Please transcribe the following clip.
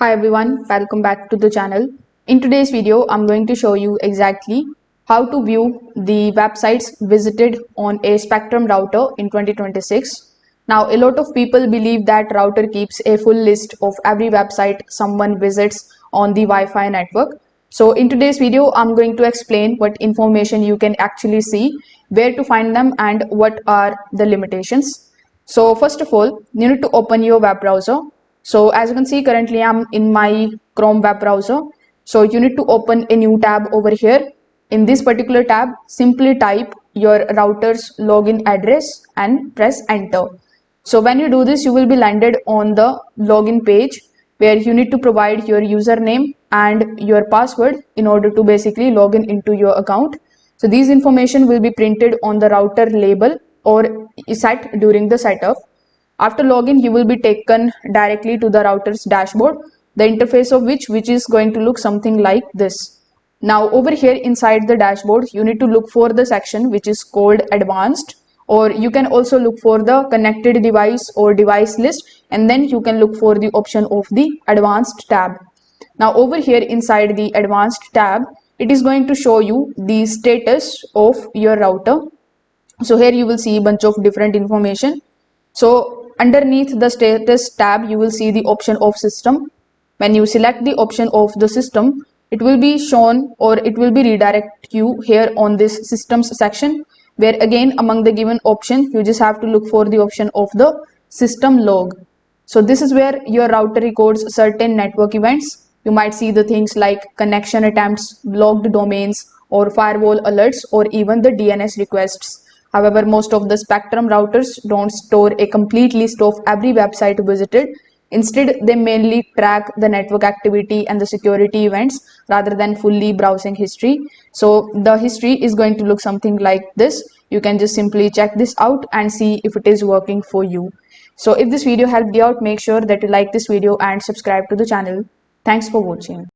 Hi everyone, welcome back to the channel. In today's video, I'm going to show you exactly how to view the websites visited on a Spectrum router in 2026. Now, a lot of people believe that router keeps a full list of every website someone visits on the Wi-Fi network. So in today's video, I'm going to explain what information you can actually see, where to find them, and what are the limitations. So first of all, you need to open your web browser. So as you can see, currently I'm in my Chrome web browser. So you need to open a new tab over here. In this particular tab, simply type your router's login address and press enter. So when you do this, you will be landed on the login page where you need to provide your username and your password in order to basically log in into your account. So these information will be printed on the router label or set during the setup. After login, you will be taken directly to the router's dashboard, the interface of which is going to look something like this. Now over here inside the dashboard, you need to look for the section which is called advanced, or you can also look for the connected device or device list, and then you can look for the option of the advanced tab. Now over here inside the advanced tab, it is going to show you the status of your router. So here you will see a bunch of different information. So underneath the status tab, you will see the option of system. When you select the option of the system, it will be shown, or it will be redirect you here on this systems section, where again among the given option, you just have to look for the option of the system log. So this is where your router records certain network events. You might see the things like connection attempts, blocked domains, or firewall alerts, or even the DNS requests. However, most of the Spectrum routers don't store a complete list of every website visited. Instead, they mainly track the network activity and the security events rather than fully browsing history. So the history is going to look something like this. You can just simply check this out and see if it is working for you. So if this video helped you out, make sure that you like this video and subscribe to the channel. Thanks for watching.